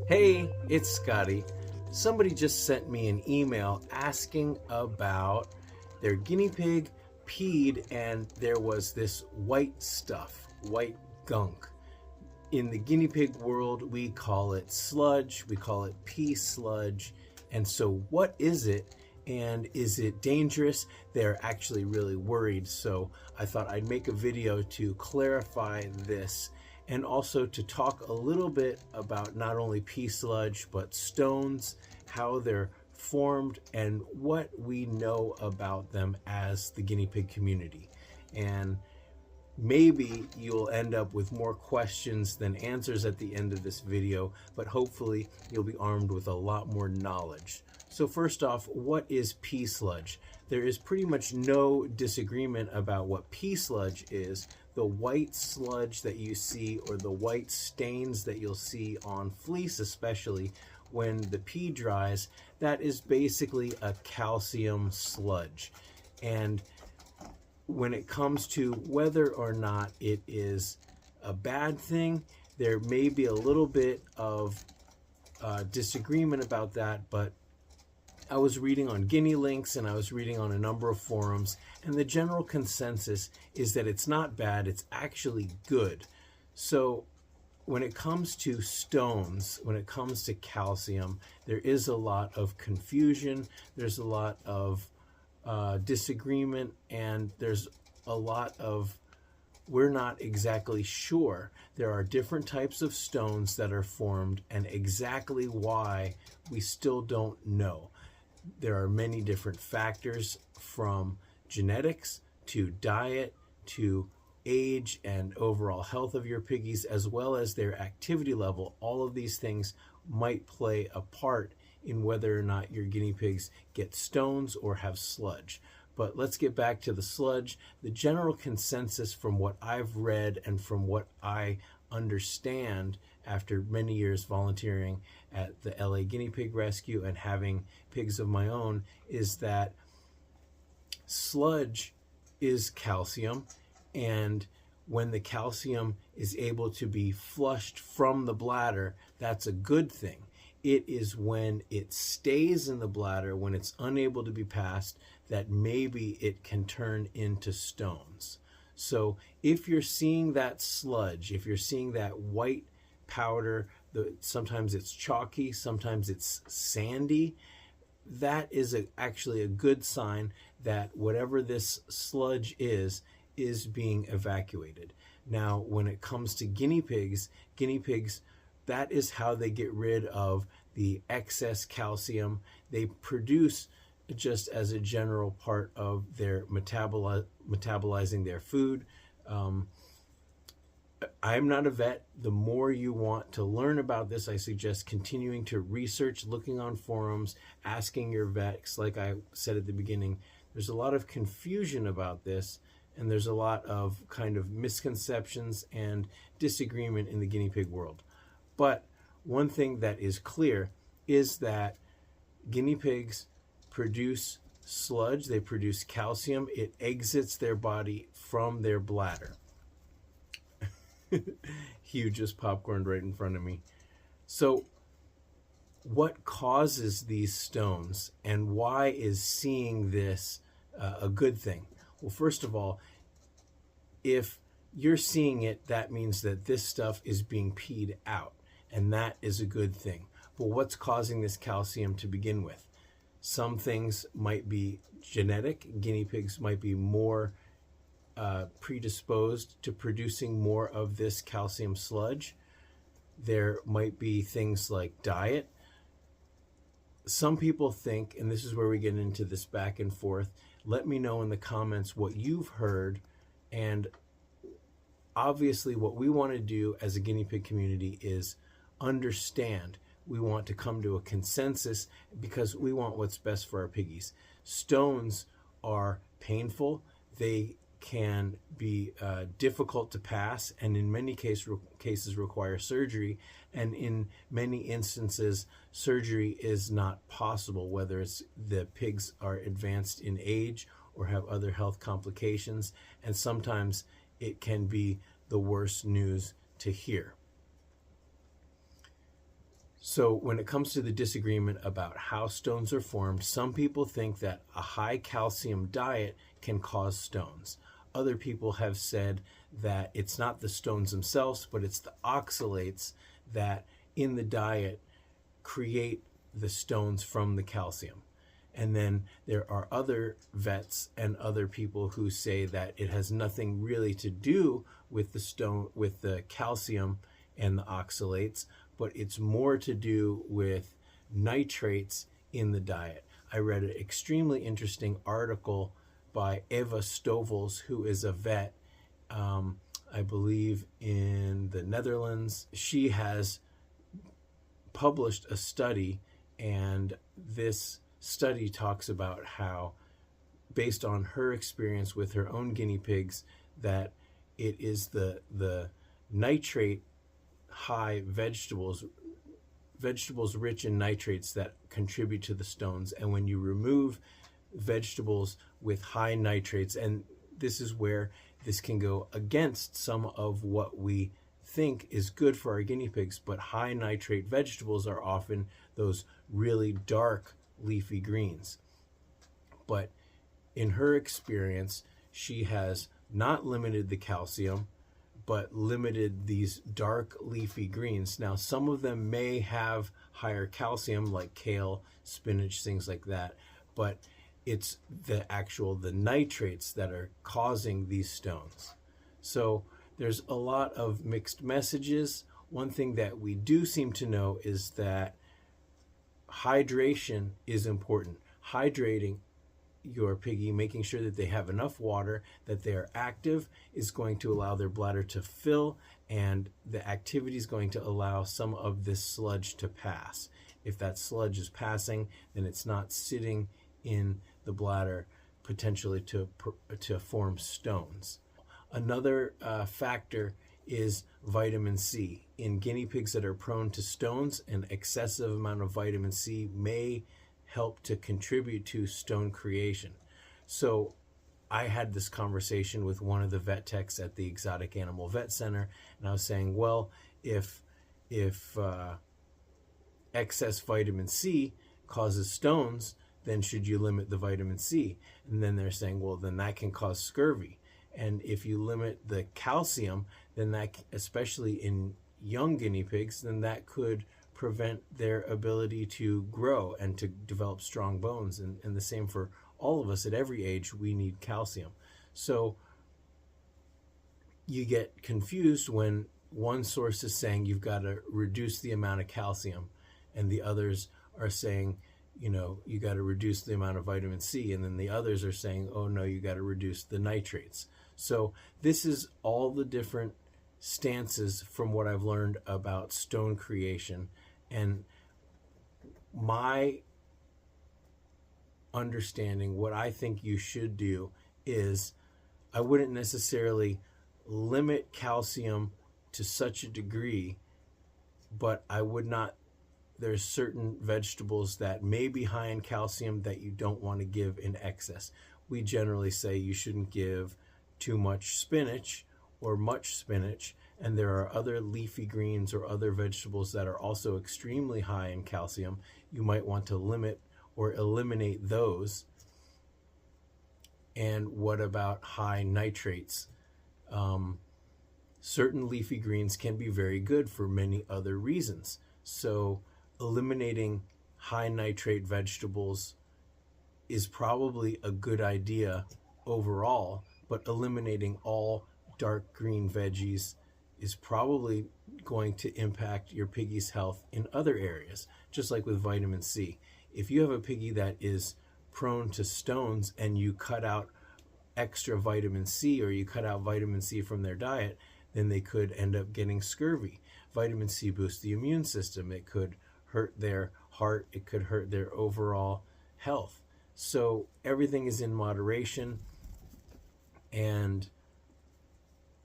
Hey, it's Scotty. Somebody just sent me an email asking about their guinea pig peed and there was this white stuff, white gunk. In the guinea pig world, we call it sludge, we call it pea sludge. And so what is it? And is it dangerous? They're actually really worried. So I thought I'd make a video to clarify this and also to talk a little bit about not only pea sludge, but stones, how they're formed, and what we know about them as the guinea pig community. And maybe you'll end up with more questions than answers at the end of this video, but hopefully you'll be armed with a lot more knowledge. So first off, what is pea sludge? There is pretty much no disagreement about what pea sludge is. The white sludge that you see, or the white stains that you'll see on fleece, especially when the pea dries, that is basically a calcium sludge. And when it comes to whether or not it is a bad thing, there may be a little bit of disagreement about that, but I was reading on Guinea Links and I was reading on a number of forums, and the general consensus is that it's not bad, it's actually good. So when it comes to stones, when it comes to calcium, there is a lot of confusion, there's a lot of disagreement, and there's a lot of we're not exactly sure. There are different types of stones that are formed, and exactly why we still don't know. There are many different factors, from genetics to diet to age and overall health of your piggies, as well as their activity level. All of these things might play a part in whether or not your guinea pigs get stones or have sludge. But let's get back to the sludge. The general consensus from what I've read and from what I understand after many years volunteering at the LA Guinea Pig Rescue and having pigs of my own is that sludge is calcium, and when the calcium is able to be flushed from the bladder, that's a good thing. It is when it stays in the bladder, when it's unable to be passed, that maybe it can turn into stones. So if you're seeing that sludge, if you're seeing that white powder, sometimes it's chalky, sometimes it's sandy, that is actually a good sign that whatever this sludge is being evacuated. Now, when it comes to guinea pigs, that is how they get rid of the excess calcium. They produce, just as a general part of their metabolizing their food. I'm not a vet. The more you want to learn about this, I suggest continuing to research, looking on forums, asking your vets. Like I said at the beginning, there's a lot of confusion about this, and there's a lot of kind of misconceptions and disagreement in the guinea pig world. But one thing that is clear is that guinea pigs produce sludge, they produce calcium, it exits their body from their bladder. Hugh just popcorned right in front of me. So what causes these stones, and why is seeing this a good thing? Well, first of all, if you're seeing it, that means that this stuff is being peed out, and that is a good thing. But what's causing this calcium to begin with? Some things might be genetic. Guinea pigs might be more predisposed to producing more of this calcium sludge. There might be things like diet. Some people think, and this is where we get into this back and forth, let me know in the comments what you've heard. And obviously what we want to do as a guinea pig community is understand. We want to come to a consensus because we want what's best for our piggies. Stones are painful. They can be difficult to pass, and in many cases require surgery, and in many instances surgery is not possible, whether it's the pigs are advanced in age or have other health complications, and sometimes it can be the worst news to hear. So when it comes to the disagreement about how stones are formed, some people think that a high calcium diet can cause stones. Other people have said that it's not the stones themselves, but it's the oxalates that in the diet create the stones from the calcium. And then there are other vets and other people who say that it has nothing really to do with the calcium and the oxalates, but it's more to do with nitrates in the diet. I read an extremely interesting article by Eva Stovels, who is a vet, I believe in the Netherlands. She has published a study, and this study talks about how, based on her experience with her own guinea pigs, that it is the nitrate high vegetables rich in nitrates that contribute to the stones. And when you remove vegetables with high nitrates, and this is where this can go against some of what we think is good for our guinea pigs, but high nitrate vegetables are often those really dark leafy greens. But in her experience, she has not limited the calcium, but limited these dark leafy greens. Now, some of them may have higher calcium, like kale, spinach, things like that, but it's the nitrates that are causing these stones. So there's a lot of mixed messages. One thing that we do seem to know is that hydration is important. Hydrating your piggy, making sure that they have enough water, that they are active, is going to allow their bladder to fill, and the activity is going to allow some of this sludge to pass. If that sludge is passing, then it's not sitting in the bladder, potentially to form stones. Another factor is vitamin C. In guinea pigs that are prone to stones, an excessive amount of vitamin C may help to contribute to stone creation. So I had this conversation with one of the vet techs at the Exotic Animal Vet Center, and I was saying, well, if excess vitamin C causes stones, then should you limit the vitamin C? And then they're saying, well, then that can cause scurvy. And if you limit the calcium, then that, especially in young guinea pigs, then that could prevent their ability to grow and to develop strong bones. And the same for all of us at every age, we need calcium. So you get confused when one source is saying you've got to reduce the amount of calcium, and the others are saying, you know, you got to reduce the amount of vitamin C, and then the others are saying, oh no, you got to reduce the nitrates. So this is all the different stances from what I've learned about stone creation. And my understanding, what I think you should do is, I wouldn't necessarily limit calcium to such a degree, but I would not, there's certain vegetables that may be high in calcium that you don't want to give in excess. We generally say you shouldn't give too much spinach or much spinach, and there are other leafy greens or other vegetables that are also extremely high in calcium. You might want to limit or eliminate those. And what about high nitrates? Certain leafy greens can be very good for many other reasons. So eliminating high nitrate vegetables is probably a good idea overall, but eliminating all dark green veggies is probably going to impact your piggy's health in other areas, just like with vitamin C. If you have a piggy that is prone to stones and you cut out extra vitamin C, or you cut out vitamin C from their diet, then they could end up getting scurvy. Vitamin C boosts the immune system. It could hurt their heart. It could hurt their overall health. So everything is in moderation, and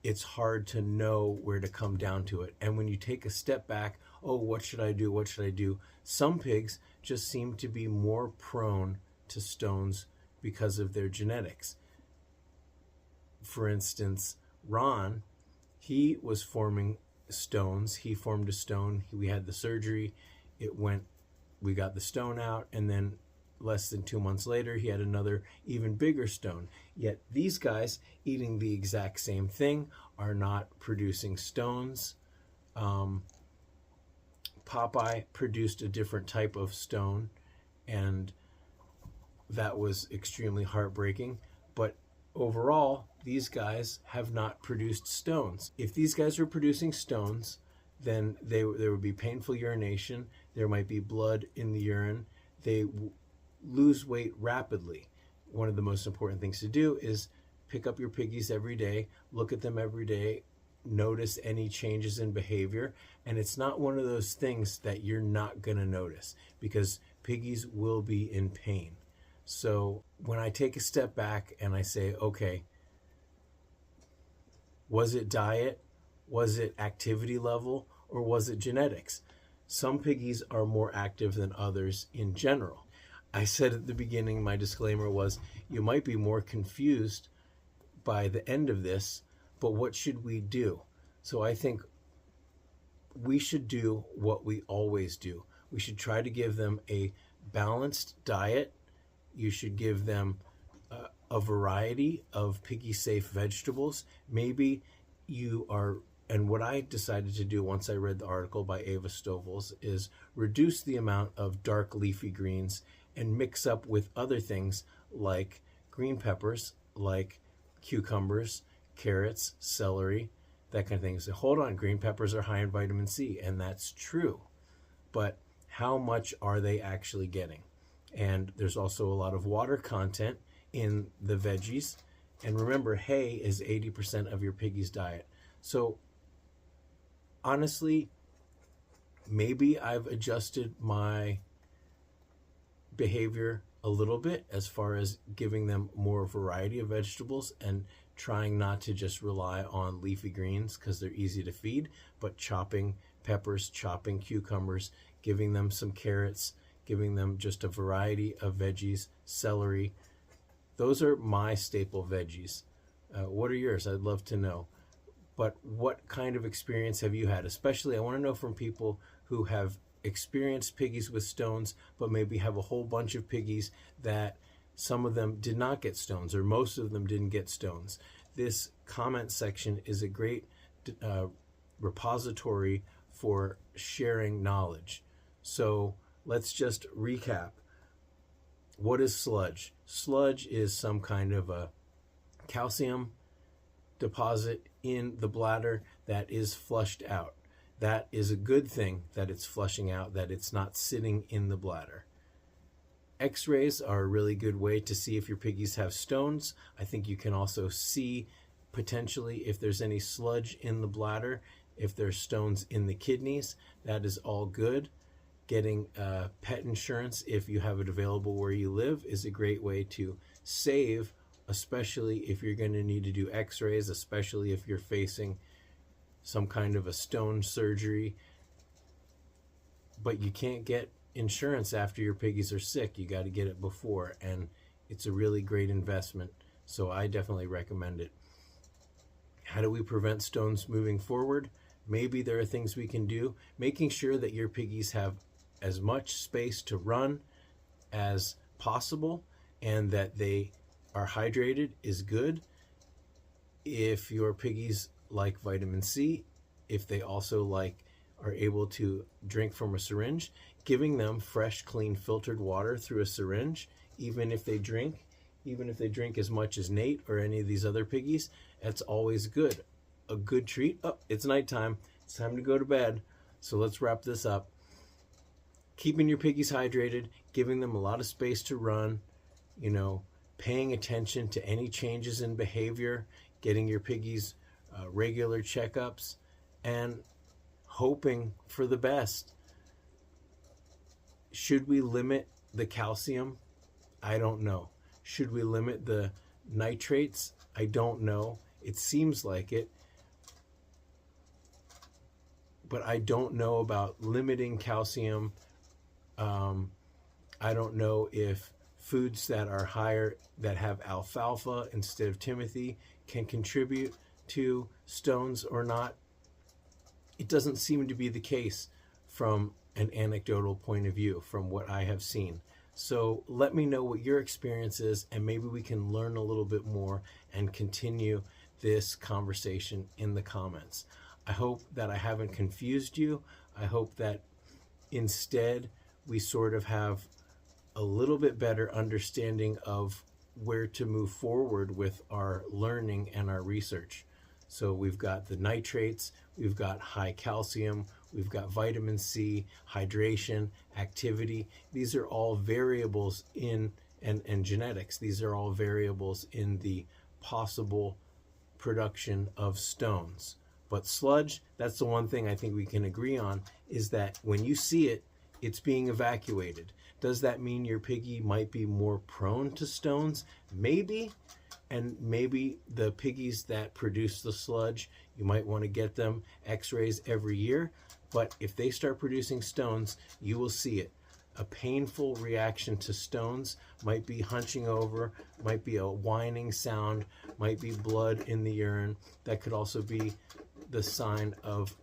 it's hard to know where to come down to it. And when you take a step back, oh, what should I do? What should I do? Some pigs just seem to be more prone to stones because of their genetics. For instance, Ron, he was forming stones. He formed a stone. We had the surgery, We got the stone out, and then less than 2 months later, he had another even bigger stone. Yet these guys eating the exact same thing are not producing stones. Popeye produced a different type of stone, and that was extremely heartbreaking. But overall, these guys have not produced stones. If these guys were producing stones, then there would be painful urination. There might be blood in the urine. They lose weight rapidly. One of the most important things to do is pick up your piggies every day, look at them every day, notice any changes in behavior. And it's not one of those things that you're not going to notice, because piggies will be in pain. So when I take a step back and I say, okay, was it diet? Was it activity level? Or was it genetics? Some piggies are more active than others in general. I said at the beginning, my disclaimer was, you might be more confused by the end of this, but what should we do? So I think we should do what we always do. We should try to give them a balanced diet. You should give them a variety of piggy-safe vegetables. Maybe you are, and what I decided to do once I read the article by Ava Stovals is reduce the amount of dark leafy greens and mix up with other things like green peppers, like cucumbers, carrots, celery, that kind of thing. So hold on, green peppers are high in vitamin C, and that's true. But how much are they actually getting? And there's also a lot of water content in the veggies. And remember, hay is 80% of your piggy's diet. So honestly, maybe I've adjusted my behavior a little bit as far as giving them more variety of vegetables and trying not to just rely on leafy greens because they're easy to feed, but chopping peppers, chopping cucumbers, giving them some carrots, giving them just a variety of veggies, celery. Those are my staple veggies. What are yours? I'd love to know. But what kind of experience have you had? Especially, I want to know from people who have experienced piggies with stones, but maybe have a whole bunch of piggies that some of them did not get stones, or most of them didn't get stones. This comment section is a great repository for sharing knowledge. So let's just recap. What is sludge? Sludge is some kind of a calcium deposit in the bladder that is flushed out. That is a good thing that it's flushing out, that it's not sitting in the bladder. X-rays are a really good way to see if your piggies have stones. I think you can also see potentially if there's any sludge in the bladder, if there's stones in the kidneys. That is all good. Getting pet insurance, if you have it available where you live, is a great way to save, especially if you're going to need to do x-rays, especially if you're facing some kind of a stone surgery. But you can't get insurance after your piggies are sick. You got to get it before, and it's a really great investment. So I definitely recommend it. How do we prevent stones moving forward? Maybe there are things we can do. Making sure that your piggies have as much space to run as possible and that they are hydrated is good. If your piggies like vitamin C, if they also are able to drink from a syringe, giving them fresh, clean, filtered water through a syringe, even if they drink as much as Nate or any of these other piggies, that's always good. A good treat. Oh, it's nighttime. It's time to go to bed. So let's wrap this up. Keeping your piggies hydrated, giving them a lot of space to run, paying attention to any changes in behavior, getting your piggies regular checkups, and hoping for the best. Should we limit the calcium? I don't know. Should we limit the nitrates? I don't know. It seems like it. But I don't know about limiting calcium. I don't know if foods that are higher, that have alfalfa instead of timothy, can contribute to stones or not. It doesn't seem to be the case from an anecdotal point of view from what I have seen. So let me know what your experience is, and maybe we can learn a little bit more and continue this conversation in the comments. I hope that I haven't confused you. I hope that instead we sort of have a little bit better understanding of where to move forward with our learning and our research. So we've got the nitrates, we've got high calcium, we've got vitamin C, hydration, activity. These are all variables in, and genetics. These are all variables in the possible production of stones. But sludge, that's the one thing I think we can agree on, is that when you see it, it's being evacuated. Does that mean your piggy might be more prone to stones? Maybe. And maybe the piggies that produce the sludge, you might want to get them x-rays every year. But if they start producing stones, you will see it. A painful reaction to stones might be hunching over, might be a whining sound, might be blood in the urine. That could also be the sign of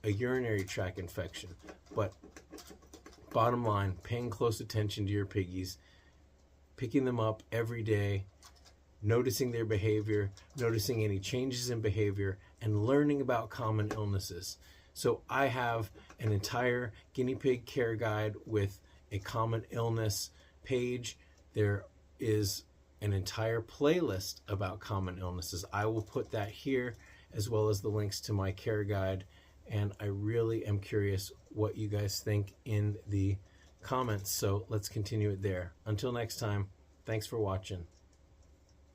a urinary tract infection. But bottom line, paying close attention to your piggies, picking them up every day, noticing their behavior, noticing any changes in behavior, and learning about common illnesses. So I have an entire guinea pig care guide with a common illness page. There is an entire playlist about common illnesses. I will put that here, as well as the links to my care guide. And I really am curious what you guys think in the comments. So let's continue it there. Until next time, thanks for watching.